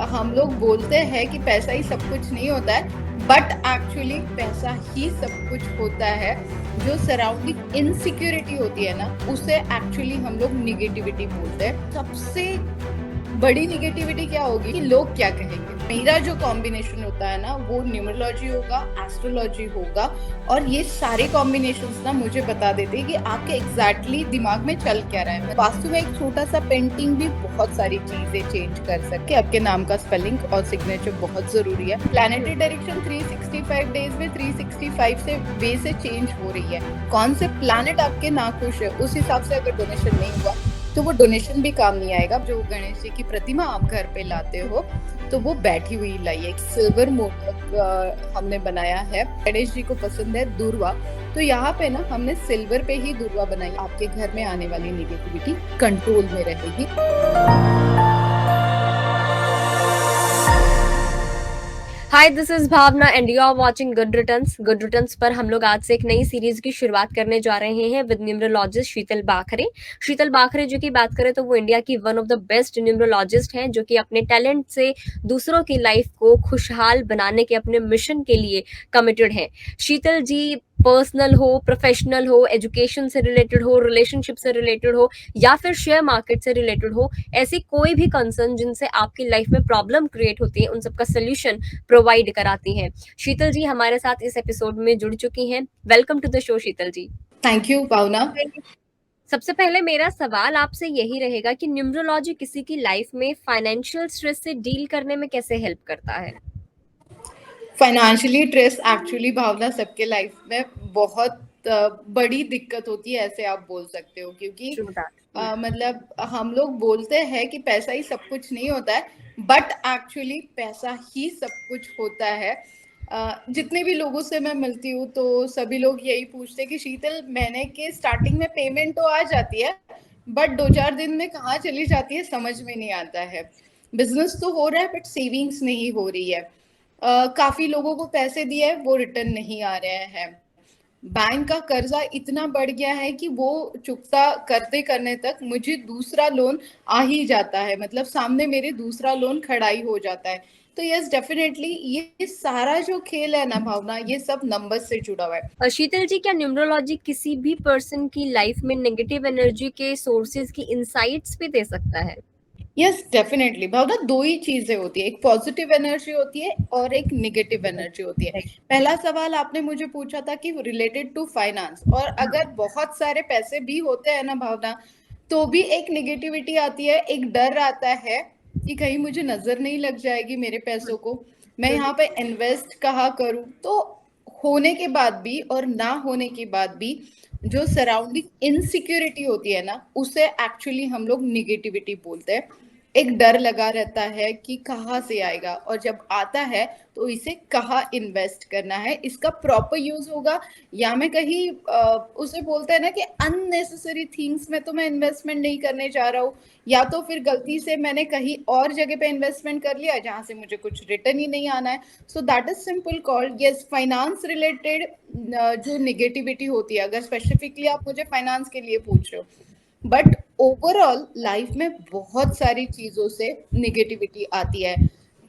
हम लोग बोलते हैं कि पैसा ही सब कुछ नहीं होता है, बट एक्चुअली पैसा ही सब कुछ होता है। जो सराउंडिंग इनसिक्योरिटी होती है ना, उसे एक्चुअली हम लोग निगेटिविटी बोलते हैं। सबसे बड़ी निगेटिविटी क्या होगी कि लोग क्या कहेंगे। मेरा जो कॉम्बिनेशन होता है ना, वो न्यूमरोलॉजी होगा, एस्ट्रोलॉजी होगा, और ये सारे कॉम्बिनेशंस ना मुझे बता देते हैं कि आपके एग्जैक्टली दिमाग में चल क्या रहा है। वास्तु में एक छोटा सा पेंटिंग भी बहुत सारी चीजें चेंज कर सके। आपके नाम का स्पेलिंग और सिग्नेचर बहुत जरूरी है। प्लैनेटरी डायरेक्शन 365 डेज में 365 से वे से चेंज हो रही है। कौन से प्लैनेट आपके नाखुश है, उस हिसाब से अगर डोनेशन नहीं हुआ तो वो डोनेशन भी काम नहीं आएगा। जो गणेश जी की प्रतिमा आप घर पे लाते हो, तो वो बैठी हुई लाइए। सिल्वर मोदक हमने बनाया है, गणेश जी को पसंद है दूर्वा, तो यहाँ पे ना हमने सिल्वर पे ही दूर्वा बनाई। आपके घर में आने वाली नेगेटिविटी कंट्रोल में रहेगी। Hi, this is Bhavna and you are watching good returns. Good returns पर हम लोग आज से एक नई सीरीज की शुरुआत करने जा रहे हैं विद न्यूमरोलॉजिस्ट शीतल बाखरे। शीतल बाखरे जो की बात करें तो वो इंडिया की one of the best numerologist हैं, जो कि अपने टैलेंट से दूसरों की लाइफ को खुशहाल बनाने के अपने मिशन के लिए कमिटेड हैं। शीतल जी पर्सनल हो, प्रोफेशनल हो, एजुकेशन से रिलेटेड हो, रिलेशनशिप से रिलेटेड हो, या फिर शेयर मार्केट से रिलेटेड हो, ऐसी कोई भी कंसर्न जिनसे आपकी लाइफ में प्रॉब्लम क्रिएट होती है, उन सबका सोल्यूशन प्रोवाइड कराती हैं। शीतल जी हमारे साथ इस एपिसोड में जुड़ चुकी हैं। Welcome to the show Sheetal ji. Thank you Bhavna. सबसे पहले मेरा सवाल आपसे यही रहेगा कि न्यूमरोलॉजी किसी की लाइफ में फाइनेंशियल स्ट्रेस से डील करने में कैसे हेल्प करता है? फाइनेंशियली स्ट्रेस एक्चुअली भावना सबके लाइफ में बहुत बड़ी दिक्कत होती है, ऐसे आप बोल सकते हो। क्योंकि ट्रू दैट। मतलब हम लोग बोलते हैं कि पैसा ही सब कुछ नहीं होता है, बट एक्चुअली पैसा ही सब कुछ होता है। जितने भी लोगों से मैं मिलती हूँ तो सभी लोग यही पूछते हैं कि शीतल, महीने के स्टार्टिंग में पेमेंट तो आ जाती है, बट 2-4 दिन में कहाँ चली जाती है समझ में नहीं आता है। बिजनेस तो हो रहा है बट सेविंग्स नहीं हो रही है। काफी लोगों को पैसे दिए हैं, वो रिटर्न नहीं आ रहे हैं। बैंक का कर्जा इतना बढ़ गया है कि वो चुकता करते करने तक मुझे दूसरा लोन आ ही जाता है, मतलब सामने मेरे दूसरा लोन खड़ा ही हो जाता है। तो यस, डेफिनेटली ये सारा जो खेल है ना भावना, ये सब नंबर से जुड़ा हुआ है। शीतल जी, क्या न्यूमरोलॉजी किसी भी पर्सन की लाइफ में नेगेटिव एनर्जी के सोर्सेज की इंसाइट्स भी दे सकता है? यस डेफिनेटली भावना, दो ही चीजें होती है, एक पॉजिटिव एनर्जी होती है और एक निगेटिव एनर्जी होती है। पहला सवाल आपने मुझे पूछा था कि रिलेटेड टू फाइनेंस, और अगर बहुत सारे पैसे भी होते हैं ना भावना, तो भी एक निगेटिविटी आती है, एक डर आता है कि कहीं मुझे नजर नहीं लग जाएगी मेरे पैसों को, मैं यहाँ पे इन्वेस्ट कहाँ करूँ। तो होने के बाद भी और ना होने के बाद भी जो सराउंडिंग इनसिक्योरिटी होती है ना, उसे एक्चुअली हम लोग निगेटिविटी बोलते हैं। एक डर लगा रहता है कि कहाँ से आएगा, और जब आता है तो इसे कहाँ इन्वेस्ट करना है, इसका प्रॉपर यूज होगा, या मैं कहीं उसे बोलते हैं ना कि अननेसेसरी थिंग्स में तो मैं इन्वेस्टमेंट नहीं करने जा रहा हूँ, या तो फिर गलती से मैंने कहीं और जगह पे इन्वेस्टमेंट कर लिया जहां से मुझे कुछ रिटर्न ही नहीं आना है। So that is simple called, yes, finance related जो निगेटिविटी होती है, अगर स्पेसिफिकली आप मुझे फाइनेंस के लिए पूछ रहे हो, बट ओवरऑल लाइफ में बहुत सारी चीजों से निगेटिविटी आती है।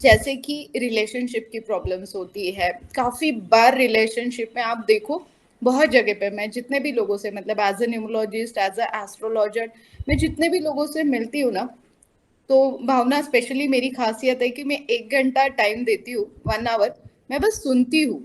जैसे कि रिलेशनशिप की प्रॉब्लम्स होती है, काफी बार रिलेशनशिप में आप देखो, बहुत जगह पे मैं जितने भी लोगों से, मतलब as a numerologist, as a astrologer, मैं जितने भी लोगों से मिलती हूँ ना, तो भावना स्पेशली मेरी खासियत है कि मैं 1 घंटा टाइम देती हूँ, 1 आवर, मैं बस सुनती हूँ।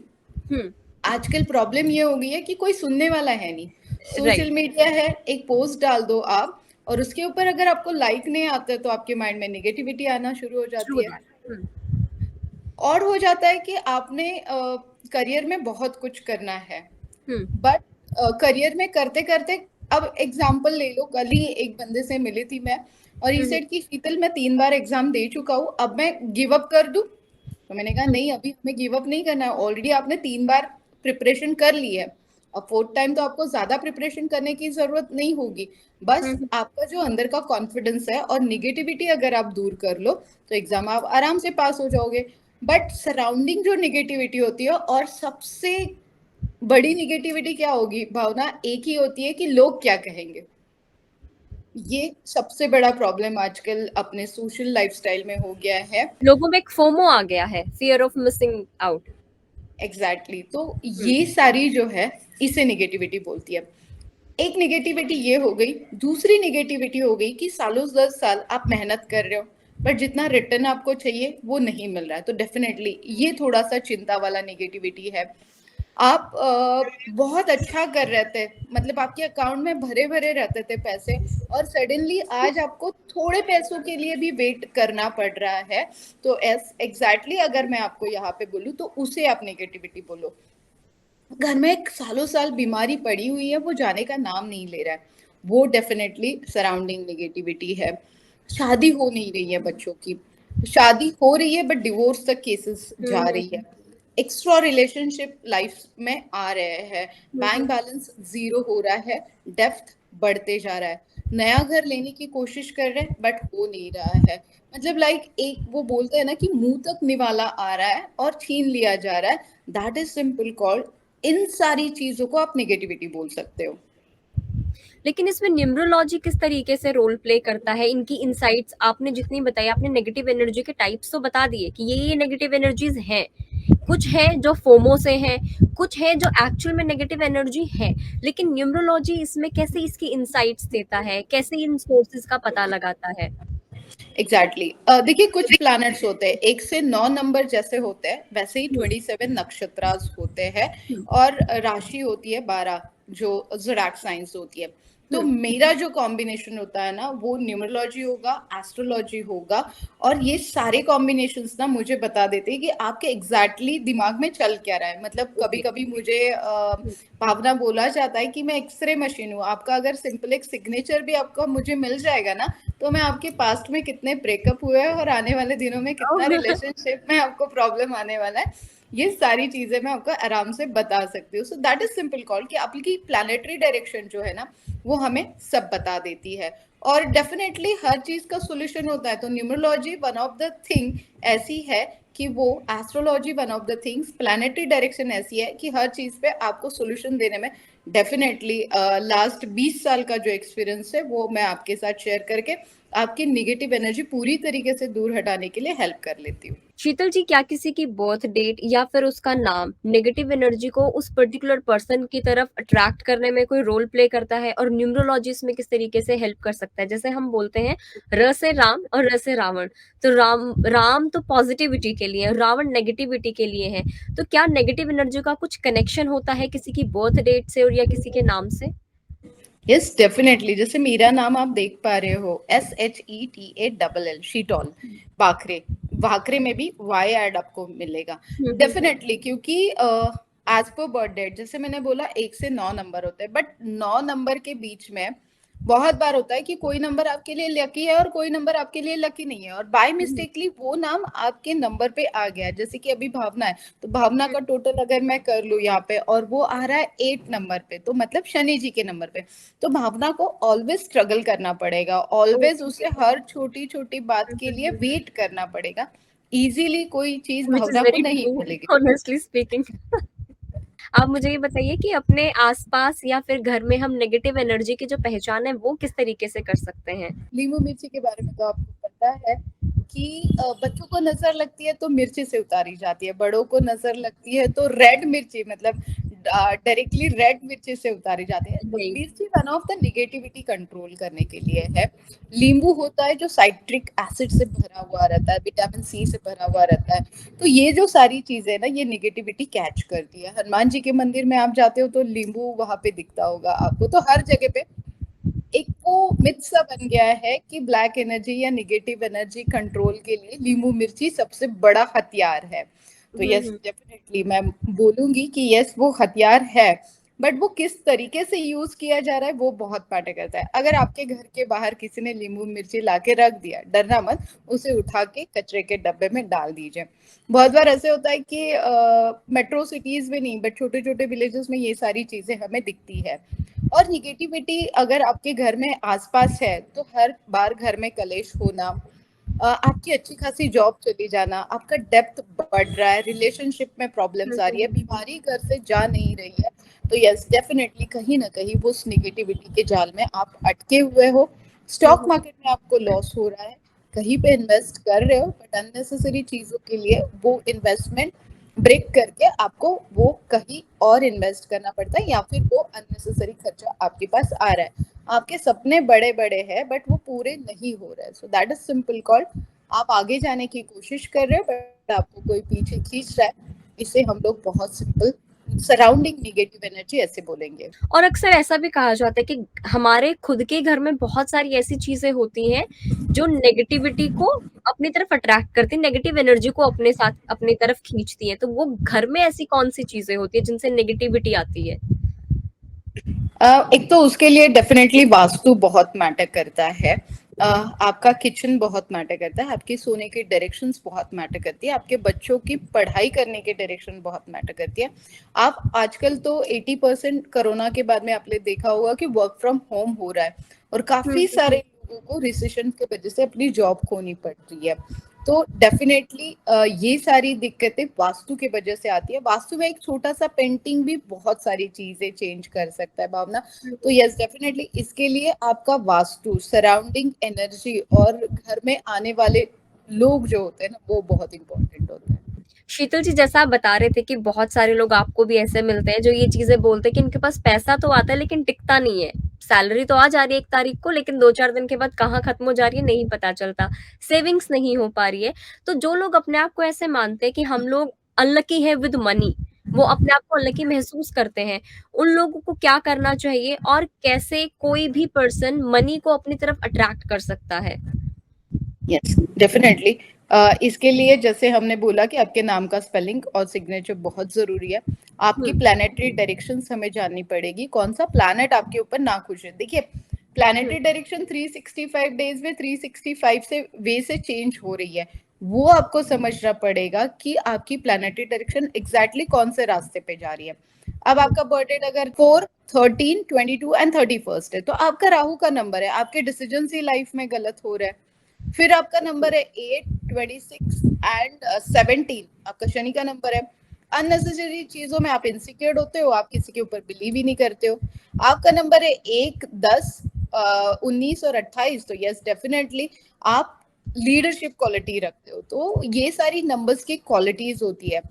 हम्म। आजकल प्रॉब्लम ये हो गई है कि कोई सुनने वाला है नहीं। राइट। सोशल मीडिया है, एक पोस्ट डाल दो आप, और उसके ऊपर अगर आपको लाइक नहीं आता तो आपके माइंड में नेगेटिविटी आना शुरू हो ट्रू जाती है। दैट। और हो जाता है कि आपने करियर में बहुत कुछ करना है, हम्म। बट करियर में करते करते, अब एग्जाम्पल ले लो, कल ही एक बंदे से मिली थी मैं, और ही हम्म। सेड कि शीतल, मैं 3 बार एग्जाम दे चुका हूँ, अब मैं गिव अप कर दूं। तो मैंने कहा नहीं, अभी हमें गिव अप नहीं करना है, ऑलरेडी आपने 3 बार प्रिपरेशन कर ली है, अब फोर्थ टाइम तो आपको ज्यादा प्रिपरेशन करने की जरूरत नहीं होगी। बस हम्म। आपका जो अंदर का कॉन्फिडेंस है और निगेटिविटी अगर आप दूर कर लो, तो एग्जाम आप आराम से पास हो जाओगे। बट सराउंडिंग जो निगेटिविटी होती है, और सबसे बड़ी निगेटिविटी क्या होगी भावना, एक ही होती है कि लोग क्या कहेंगे। ये सबसे बड़ा प्रॉब्लम आजकल अपने सोशल लाइफस्टाइल में हो गया है। लोगों में एक फोमो आ गया है, fear of missing out. Exactly तो ये सारी जो है इसे निगेटिविटी बोलती है। एक निगेटिविटी ये हो गई, दूसरी निगेटिविटी हो गई कि सालों 10 साल आप मेहनत कर रहे हो पर जितना रिटर्न आपको चाहिए वो नहीं मिल रहा है, तो डेफिनेटली ये थोड़ा सा चिंता वाला निगेटिविटी है। आप बहुत अच्छा कर रहे थे, मतलब आपके अकाउंट में भरे भरे रहते थे पैसे, और सडनली आज आपको थोड़े पैसों के लिए भी वेट करना पड़ रहा है, तो एग्जैक्टली अगर मैं आपको यहाँ पे बोलूँ तो उसे आप नेगेटिविटी बोलो। घर में एक सालों साल बीमारी पड़ी हुई है, वो जाने का नाम नहीं ले रहा है, वो डेफिनेटली सराउंडिंग नेगेटिविटी है। शादी हो नहीं रही है बच्चों की, शादी हो रही है बट डिवोर्स तक केसेस जा रही है। एक्स्ट्रा रिलेशनशिप लाइफ में आ रहे हैं, बैंक बैलेंस जीरो हो रहा है, डेप्थ बढ़ते जा रहा है, नया घर लेने की कोशिश कर रहे हैं बट हो नहीं रहा है। मतलब लाइक एक वो बोलते हैं ना कि मुंह तक निवाला आ रहा है और छीन लिया जा रहा है, दैट इज सिंपल कॉल्ड। इन सारी चीजों को आप नेगेटिविटी बोल सकते हो। लेकिन इसमें न्यूमरोलॉजी किस तरीके से रोल प्ले करता है? इनकी इनसाइट्स आपने जितनी बताई, आपने नेगेटिव एनर्जी के टाइप्स तो बता दिए कि ये नेगेटिव एनर्जीज हैं। कुछ है जो फोमो से है, कुछ है जो एक्चुअल में नेगेटिव एनर्जी है, लेकिन न्यूमरोलॉजी इसमें कैसे इसकी इनसाइट्स देता है, कैसे इन सोर्सेज का पता लगाता है? एग्जैक्टली देखिए, कुछ प्लैनेट्स होते हैं 1 से 9 नंबर जैसे होते हैं, वैसे ही 27 नक्षत्रास होते हैं, और राशि होती है 12, जो ज़ोडिएक साइंस होती है। तो मेरा जो कॉम्बिनेशन होता है ना, वो न्यूमरोलॉजी होगा, एस्ट्रोलॉजी होगा, और ये सारे कॉम्बिनेशंस ना मुझे बता देते हैं कि आपके एग्जैक्टली दिमाग में चल क्या रहा है। मतलब कभी कभी मुझे भावना बोला जाता है कि मैं एक्सरे मशीन हूँ, आपका अगर सिंपल एक सिग्नेचर भी आपका मुझे मिल जाएगा ना, तो मैं आपके पास्ट में कितने ब्रेकअप हुए हैं और आने वाले दिनों में कितना रिलेशनशिप में आपको प्रॉब्लम आने वाला है, ये सारी चीजें मैं आपको आराम से बता सकती हूँ। So that is simple call कि आपकी प्लानिटरी डायरेक्शन जो है ना, वो हमें सब बता देती है। और डेफिनेटली हर चीज का सोल्यूशन होता है, तो numerology one of the thing ऐसी है कि वो, astrology one of the things, planetary direction ऐसी है कि हर चीज पे आपको सोल्यूशन देने में डेफिनेटली लास्ट 20 साल का जो एक्सपीरियंस है वो मैं आपके साथ शेयर करके आपकी निगेटिव एनर्जी पूरी तरीके से दूर हटाने के लिए हेल्प कर लेती हूँ। शीतल जी, क्या किसी की बर्थ डेट या फिर उसका नाम नेगेटिव एनर्जी को उस पर्टिकुलर पर्सन की तरफ अट्रैक्ट करने में कोई रोल प्ले करता है, और न्यूमरोलॉजी इसमें किस तरीके से हेल्प कर सकता है? जैसे हम बोलते हैं र से राम और र से रावण, तो राम राम तो पॉजिटिविटी के लिए, रावण नेगेटिविटी के लिए है। तो क्या नेगेटिव एनर्जी का कुछ कनेक्शन होता है किसी की बर्थ डेट से और या किसी के नाम से? यस डेफिनेटली, जैसे मेरा नाम आप देख पा रहे हो, SHETALL, शीतल बाखरे, भाखरे में भी वाई एड आपको मिलेगा डेफिनेटली, क्योंकि एज पर बर्थ डेट, जैसे मैंने बोला 1 से 9 नंबर होते हैं, बट 9 नंबर के बीच में बहुत बार होता है कि कोई नंबर आपके लिए लकी है और कोई नंबर आपके लिए लकी नहीं है, और बाय मिस्टेकली वो नाम आपके नंबर पे आ गया है। जैसे कि अभी भावना है, तो भावना का टोटल अगर मैं कर लूँ यहाँ पे, और वो आ रहा है 8 नंबर पे, तो मतलब शनि जी के नंबर पे, तो भावना को ऑलवेज स्ट्रगल करना पड़ेगा, ऑलवेज उसे हर छोटी छोटी बात के लिए वेट करना पड़ेगा। इजीली कोई चीज व्हिच इज भावना को वेरी नहीं ट्रू, मिलेगी। Honestly speaking. आप मुझे ये बताइए कि अपने आसपास या फिर घर में हम नेगेटिव एनर्जी की जो पहचान है वो किस तरीके से कर सकते हैं? नींबू मिर्ची के बारे में तो आपको पता है कि बच्चों को नजर लगती है तो मिर्ची से उतारी जाती है, बड़ों को नजर लगती है तो रेड मिर्ची, मतलब डायरेक्टली रेड मिर्ची से उतारी जाती है। तो नहीं। मिर्ची one of the negativity control करने के लिए है। नींबू होता है जो साइट्रिक एसिड से भरा हुआ रहता है, विटामिन सी से भरा हुआ रहता है, तो ये जो सारी चीजें ना, ये निगेटिविटी कैच करती है। हनुमान जी के मंदिर में आप जाते हो तो नींबू वहां पे दिखता होगा आपको, तो हर जगह पे एक वो मिथ सा बन गया है कि ब्लैक एनर्जी या निगेटिव एनर्जी कंट्रोल के लिए नींबू मिर्ची सबसे बड़ा हथियार है। तो यस डेफिनेटली मैं बोलूंगी कि यस वो हथियार है, बट वो किस तरीके से यूज किया जा रहा है वो बहुत मैटर करता है। अगर आपके घर के बाहर किसी ने नींबू मिर्ची लाके रख दिया, डरना मत, उसे उठा के कचरे के डब्बे में डाल दीजिए। बहुत बार ऐसे होता है कि मेट्रो सिटीज में नहीं, बट छोटे छोटे विलेजेस में ये सारी चीजें हमें दिखती है। और निगेटिविटी अगर आपके घर में आसपास है, तो हर बार घर में कलेश होना, आपकी अच्छी खासी जॉब चली जाना, आपका डेप्थ बढ़ रहा है, रिलेशनशिप में प्रॉब्लम्स आ रही है, बीमारी घर से जा नहीं रही है, तो यस डेफिनेटली कहीं ना कहीं वो उस निगेटिविटी के जाल में आप अटके हुए हो। स्टॉक मार्केट में आपको लॉस हो रहा है, कहीं पे इन्वेस्ट कर रहे हो बट अननेसेसरी चीजों के लिए वो इन्वेस्टमेंट ब्रेक करके आपको वो कहीं और इन्वेस्ट करना पड़ता है, या फिर वो अननेसेसरी खर्चा आपके पास आ रहा है। आपके सपने बड़े बड़े हैं बट वो पूरे नहीं हो रहे हैं, so that is simple called आप आगे जाने की कोशिश कर रहे हो बट आपको कोई पीछे खींच रहा है। इसे हम लोग बहुत सिंपल सराउंडिंग नेगेटिव एनर्जी ऐसे बोलेंगे। और अक्सर ऐसा भी कहा जाता है कि हमारे खुद के घर में बहुत सारी ऐसी चीजें होती हैं जो नेगेटिविटी को अपनी तरफ अट्रैक्ट करती है, नेगेटिव एनर्जी को अपने साथ अपनी तरफ खींचती है। तो वो घर में ऐसी कौन सी चीजें होती है जिनसे नेगेटिविटी आती है? एक तो उसके लिए डेफिनेटली वास्तु बहुत मैटर करता है। आपका किचन बहुत मैटर करता है, आपकी सोने की डायरेक्शंस बहुत मैटर करती है, आपके बच्चों की पढ़ाई करने की डायरेक्शन बहुत मैटर करती है। आप आजकल तो 80% कोरोना के बाद में आपने देखा होगा कि वर्क फ्रॉम होम हो रहा है और काफी सारे लोगों को रिसेशन की वजह से अपनी जॉब खोनी पड़ रही है। तो डेफिनेटली ये सारी दिक्कतें वास्तु की वजह से आती है। वास्तु में एक छोटा सा पेंटिंग भी बहुत सारी चीजें चेंज कर सकता है भावना। तो यस डेफिनेटली इसके लिए आपका वास्तु, सराउंडिंग एनर्जी और घर में आने वाले लोग जो होते हैं ना वो बहुत इंपॉर्टेंट होते हैं। शीतल जी, जैसा आप बता रहे थे कि बहुत सारे लोग आपको भी ऐसे मिलते हैं जो ये चीजें बोलते हैं कि इनके पास पैसा तो आता है लेकिन टिकता नहीं है। सैलरी तो आ जा रही है 1 तारीख को, लेकिन 2-4 दिन के बाद कहाँ खत्म हो जा रही है नहीं पता चलता। सेविंग्स नहीं हो पा रही है। तो जो लोग अपने आप को ऐसे मानते हैं कि हम लोग अनलकी है विद मनी, वो अपने आप को अनलकी महसूस करते हैं, उन लोगों को क्या करना चाहिए और कैसे कोई भी पर्सन मनी को अपनी तरफ अट्रैक्ट कर सकता है? यस डेफिनेटली इसके लिए जैसे हमने बोला कि आपके नाम का स्पेलिंग और सिग्नेचर बहुत जरूरी है। आपकी प्लानिटरी डायरेक्शंस हमें जाननी पड़ेगी, कौन सा प्लैनेट आपके ऊपर ना खुश है। देखिए प्लानिटरी डायरेक्शन 365 डेज में 365 से वे से चेंज हो रही है, वो आपको समझना पड़ेगा कि आपकी प्लानिटरी डायरेक्शन एग्जैक्टली कौन से रास्ते पे जा रही है। अब आपका बर्थडे अगर 4, 13, 22 एंड 31 है तो आपका राहु का नंबर है, आपके डिसीजन ही लाइफ में गलत हो रहे हैं। फिर आपका नंबर है 8, 26 एंड 17, आपका शनि का नंबर है। अननेसेसरी चीजों में आप इनसिक्योर होते हो, आप किसी के ऊपर बिलीव ही नहीं करते हो। आपका नंबर है 1, 10, 19 और 28, तो यस डेफिनेटली आप लीडरशिप क्वालिटी रखते हो। तो ये सारी नंबर्स की क्वालिटीज होती है।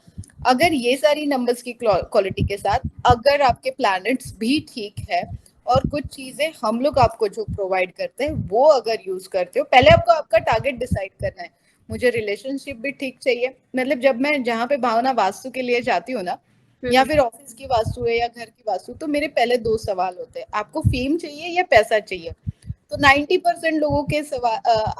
अगर ये सारी नंबर्स की क्वालिटी के साथ अगर आपके प्लैनेट्स भी ठीक है और कुछ चीजें हम लोग आपको जो प्रोवाइड करते हैं वो अगर यूज करते हो, पहले आपको आपका टारगेट डिसाइड करना है। मुझे रिलेशनशिप भी ठीक चाहिए, मतलब जब मैं जहाँ पे भावना वास्तु के लिए जाती हूँ ना, या फिर ऑफिस की वास्तु है या घर की वास्तु, तो मेरे पहले 2 सवाल होते हैं, आपको फेम चाहिए या पैसा चाहिए। तो 90% लोगों के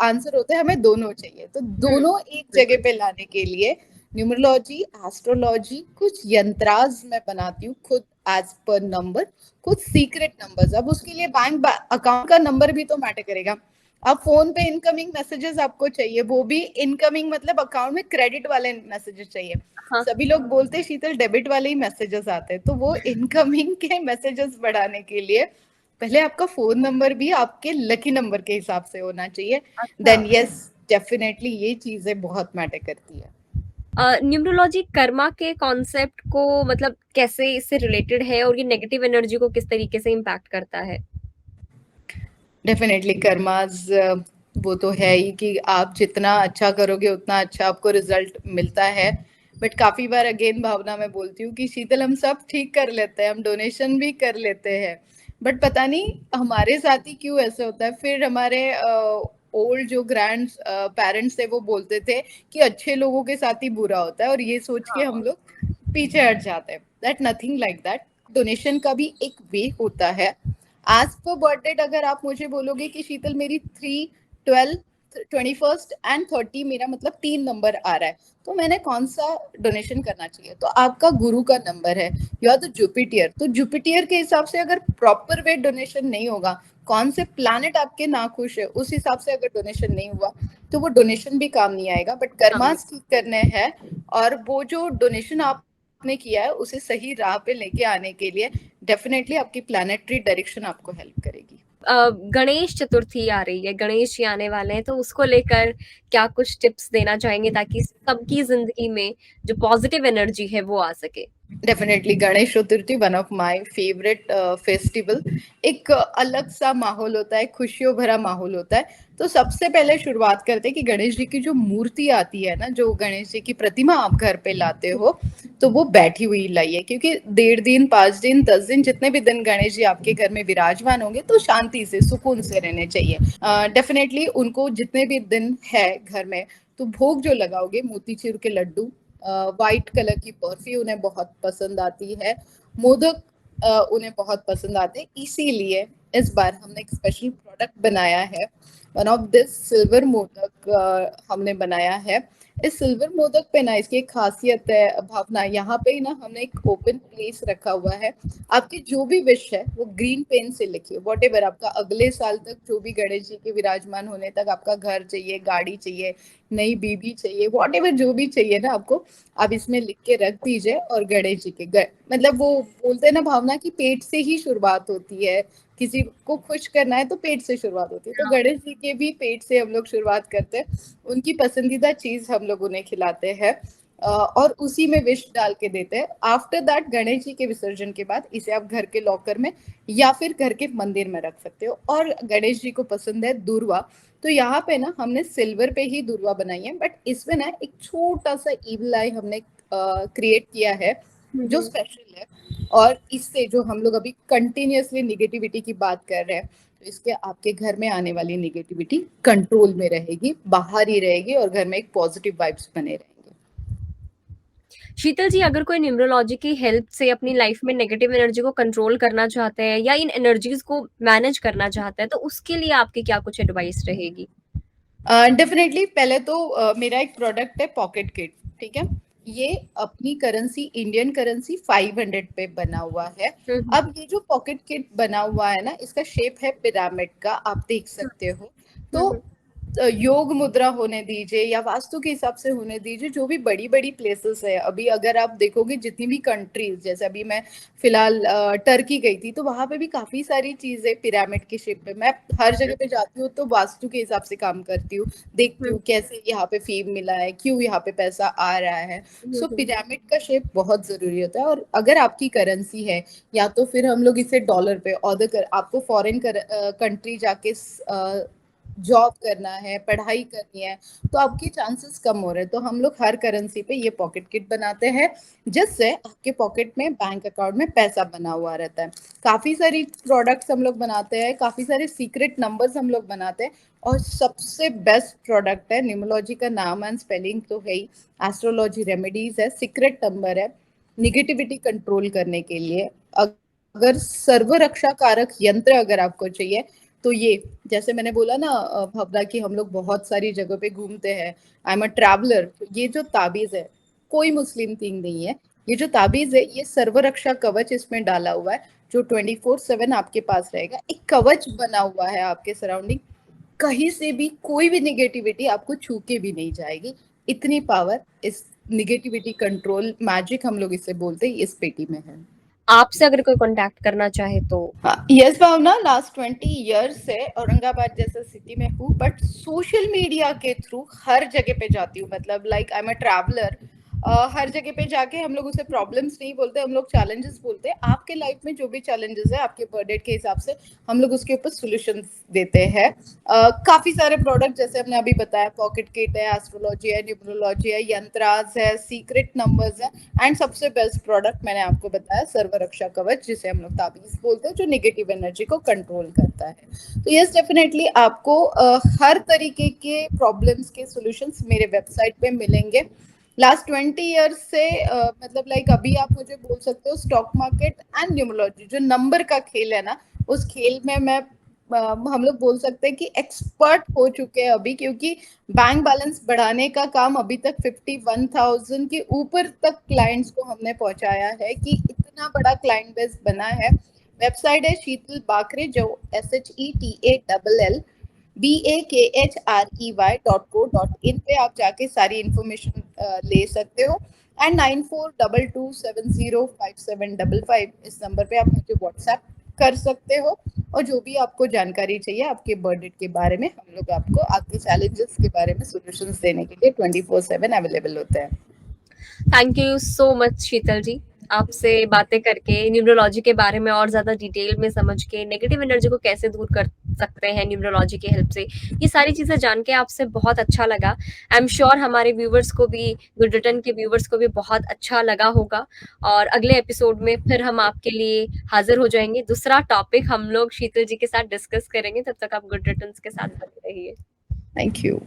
आंसर होते हैं हमें दोनों चाहिए। तो दोनों एक जगह पे लाने के लिए न्यूमरोलॉजी, एस्ट्रोलॉजी, कुछ यंत्राज मैं बनाती हूँ खुद एज पर नंबर, कुछ सीक्रेट नंबर्स। अब उसके लिए बैंक अकाउंट का नंबर भी तो मैटर करेगा। अब फोन पे इनकमिंग मैसेजेस आपको चाहिए, वो भी इनकमिंग मतलब अकाउंट में क्रेडिट वाले मैसेजेस चाहिए। हाँ। सभी लोग बोलते हैं शीतल डेबिट वाले ही मैसेजेस आते हैं, तो वो इनकमिंग के मैसेजेस बढ़ाने के लिए पहले आपका फोन नंबर भी आपके लकी नंबर के हिसाब से होना चाहिए। अच्छा। देन यस डेफिनेटली ये चीजें बहुत मैटर करती है। न्यूमरोलॉजी कर्मा के कॉन्सेप्ट को मतलब कैसे इससे रिलेटेड है और ये नेगेटिव एनर्जी को किस तरीके से इम्पैक्ट करता है? डेफिनेटली कर्माज वो तो है ही कि आप जितना अच्छा करोगे उतना अच्छा आपको रिजल्ट मिलता है। बट काफी बार अगेन भावना मैं बोलती हूँ कि शीतल हम सब ठीक कर लेते हैं, हम डोनेशन भी कर लेते हैं, बट पता नहीं हमारे साथ ही क्यों ऐसे होता है। फिर हमारे ओल्ड जो ग्रैंड पेरेंट्स थे वो बोलते थे कि अच्छे लोगों के साथ ही बुरा होता है, और ये सोच के हम लोग पीछे हट जाते हैं। That nothing like that. Donation का भी एक वे होता है। एज पर बर्थडे अगर आप मुझे बोलोगे कि शीतल मेरी 3, 12, 21 एंड 30 मेरा मतलब 3 नंबर आ रहा है, तो मैंने कौन सा डोनेशन करना चाहिए, तो आपका गुरु का नंबर है या तो जुपिटर, तो जुपिटर के हिसाब से अगर प्रॉपर वे डोनेशन नहीं होगा, कौन से प्लैनेट आपके नाखुश है उस हिसाब से अगर डोनेशन नहीं हुआ तो वो डोनेशन भी काम नहीं आएगा। बट कर्मास ठीक करने हैं, और वो जो डोनेशन आपने किया है उसे सही राह पे लेके आने के लिए डेफिनेटली आपकी प्लानिटरी डायरेक्शन आपको हेल्प करेगी। गणेश चतुर्थी आ रही है, गणेश जी आने वाले हैं, तो उसको लेकर क्या कुछ टिप्स देना चाहेंगे ताकि सबकी जिंदगी में जो पॉजिटिव एनर्जी है वो आ सके? Definitely Ganesh Chaturthi one of my favourite festival. एक अलग सा माहौल होता है, खुशियों भरा माहौल होता है। तो सबसे पहले शुरुआत करते हैं कि गणेश जी की जो मूर्ति आती है ना, जो गणेश जी की प्रतिमा आप घर पे लाते हो, तो वो बैठी हुई लाइए, क्योंकि 1.5 दिन 5 दिन 10 दिन जितने भी दिन गणेश जी आपके घर में विराजमान होंगे तो शांति से सुकून से रहने चाहिए। डेफिनेटली उनको जितने भी दिन है घर में, तो भोग जो लगाओगे मोतीचूर के लड्डू, वाइट कलर की बर्फी उन्हें बहुत पसंद आती है, मोदक उन्हें बहुत पसंद आते हैं। इसीलिए इस बार हमने एक स्पेशल प्रोडक्ट बनाया है, one of this silver modak हमने बनाया है। इस सिल्वर मोदक पे ना इसकी एक खासियत है भावना, यहाँ पे ना हमने एक ओपन प्लेस रखा हुआ है। आपकी जो भी विश है वो ग्रीन पेन से लिखिए, वॉट एवर आपका अगले साल तक जो भी गणेश जी के विराजमान होने तक आपका घर चाहिए, गाड़ी चाहिए, नई बीबी चाहिए, वॉट एवर जो भी चाहिए ना आपको, आप इसमें लिख के रख दीजिए। और गणेश जी के मतलब वो बोलते हैं ना भावना की पेट से ही शुरुआत होती है, किसी को खुश करना है तो पेट से शुरुआत होती है। तो गणेश जी के भी पेट से हम लोग शुरुआत करते हैं, उनकी पसंदीदा चीज हम लोग उन्हें खिलाते हैं और उसी में विश डाल के देते हैं। आफ्टर दैट गणेश जी के विसर्जन के बाद इसे आप घर के लॉकर में या फिर घर के मंदिर में रख सकते हो। और गणेश जी को पसंद है दूर्वा, तो यहाँ पे ना हमने सिल्वर पे ही दूर्वा बनाई है, बट इसमें ना एक छोटा सा ईवल आई हमने क्रिएट किया है जो स्पेशल है। और इससे जो हम लोग अभी कंटिन्यूअसली निगेटिविटी की बात कर रहे हैं, तो इसके आपके घर में आने वाली निगेटिविटी कंट्रोल में रहेगी, बाहर ही रहेगी और घर में एक पॉजिटिव वाइब्स बने रहेंगे। शीतल जी, अगर कोई न्यूमरोलॉजी की हेल्प से अपनी लाइफ में नेगेटिव एनर्जी को कंट्रोल करना चाहते हैं या इन एनर्जीज को मैनेज करना चाहता है, तो उसके लिए आपकी क्या कुछ एडवाइस रहेगी? डेफिनेटली पहले तो मेरा एक प्रोडक्ट है पॉकेट किट, ठीक है। ये अपनी करेंसी इंडियन करेंसी 500 पे बना हुआ है। अब ये जो पॉकेट किट बना हुआ है ना, इसका शेप है पिरामिड का, आप देख सकते हो। तो योग मुद्रा होने दीजिए या वास्तु के हिसाब से होने दीजिए, जो भी बड़ी बड़ी प्लेसेस है, अभी अगर आप देखोगे जितनी भी कंट्रीज, जैसे अभी मैं फिलहाल टर्की गई थी, तो वहां पे भी काफी सारी चीजें पिरामिड की शेप में। मैं हर जगह पे जाती हूँ तो वास्तु के हिसाब से काम करती हूँ, देखती हूँ कैसे यहाँ पे फेम मिला है, क्यों यहाँ पे पैसा आ रहा है। सो पिरामिड का शेप बहुत जरूरी होता है। और अगर आपकी करेंसी है, या तो फिर हम लोग इसे डॉलर पे ऑर्डर आपको फॉरेन कंट्री जाके जॉब करना है, पढ़ाई करनी है, तो आपके चांसेस कम हो रहे हैं। तो हम लोग हर करेंसी पे ये पॉकेट किट बनाते हैं, जिससे आपके पॉकेट में बैंक अकाउंट में पैसा बना हुआ रहता है। काफी सारी प्रोडक्ट्स हम लोग बनाते हैं, काफी सारे सीक्रेट नंबर्स हम लोग बनाते हैं। और सबसे बेस्ट प्रोडक्ट है, न्यूमरोलॉजी का नाम एंड स्पेलिंग तो है ही, एस्ट्रोलॉजी रेमेडीज है, सीक्रेट नंबर है निगेटिविटी कंट्रोल करने के लिए। अगर सर्व रक्षा कारक यंत्र अगर आपको चाहिए, तो ये, जैसे मैंने बोला ना भवदा, कि हम लोग बहुत सारी जगह पे घूमते हैं, आई एम अ ट्रैवलर। ये जो ताबीज है, कोई मुस्लिम थिंग नहीं है। ये जो ताबीज है, ये सर्व रक्षा कवच इसमें डाला हुआ है, जो 24/7 आपके पास रहेगा। एक कवच बना हुआ है आपके सराउंडिंग, कहीं से भी कोई भी निगेटिविटी आपको छू के भी नहीं जाएगी। इतनी पावर इस निगेटिविटी कंट्रोल मैजिक हम लोग इसे बोलते हैं, इस पेटी में है। आपसे अगर कोई कांटेक्ट करना चाहे तो? यस भावना, लास्ट 20 ईयर्स से औरंगाबाद जैसे सिटी में हूँ, बट सोशल मीडिया के थ्रू हर जगह पे जाती हूँ। मतलब like I am a traveller, हर जगह पे जाके हम लोग उसे प्रॉब्लम्स नहीं बोलते, हम लोग चैलेंजेस बोलते हैं। आपके लाइफ में जो भी चैलेंजेस है, आपके बर्थ के हिसाब से हम लोग उसके ऊपर सोल्यूशन देते हैं। काफी सारे प्रोडक्ट, जैसे हमने अभी बताया, पॉकेट किट है, एस्ट्रोलॉजी है, न्यूमरोलॉजी है, यंत्रास है, सीक्रेट नंबर्स है, एंड सबसे बेस्ट प्रोडक्ट मैंने आपको बताया सर्व रक्षा कवच, जिसे हम लोग ताबीज बोलते हैं, जो नेगेटिव एनर्जी को कंट्रोल करता है। तो यस, डेफिनेटली आपको हर तरीके के प्रॉब्लम्स के सॉल्यूशंस मेरे वेबसाइट पे मिलेंगे। लास्ट 20 ईयर्स से मतलब लाइक अभी आप मुझे बोल सकते हो स्टॉक मार्केट एंड न्यूमरोलॉजी, जो नंबर का खेल है ना, उस खेल में मैं हम लोग बोल सकते हैं कि एक्सपर्ट हो चुके हैं अभी, क्योंकि बैंक बैलेंस बढ़ाने का काम अभी तक 51,000 के ऊपर तक क्लाइंट्स को हमने पहुंचाया है, कि इतना बड़ा क्लाइंट बेस बना है। वेबसाइट है शीतल बाखरे, जो SHETALLBAKHREY.co.in पे आप जाके सारी इंफॉर्मेशन ले सकते हो। एंड 9422705755 इस नंबर पे आप मुझे व्हाट्सएप कर सकते हो। और जो भी आपको जानकारी चाहिए आपके बर्थ डेट के बारे में, हम लोग आपको आपके चैलेंजेस के बारे में सॉल्यूशंस देने के लिए 24/7 अवेलेबल होते हैं। थैंक यू सो मच शीतल जी। आपसे बातें करके न्यूमरोलॉजी के बारे में और ज़्यादा डिटेल में समझ के नेगेटिव एनर्जी को कैसे दूर कर सकते हैं न्यूमरोलॉजी की हेल्प से, ये सारी चीज़ें जान के आपसे बहुत अच्छा लगा। आई एम श्योर हमारे व्यूवर्स को भी, गुड रिटर्न के व्यूवर्स को भी बहुत अच्छा लगा होगा। और अगले एपिसोड में फिर हम आपके लिए हाजिर हो जाएंगे, दूसरा टॉपिक हम लोग शीतल जी के साथ डिस्कस करेंगे। तब तक आप गुड रिटर्न्स के साथ बने रहिए। Thank you.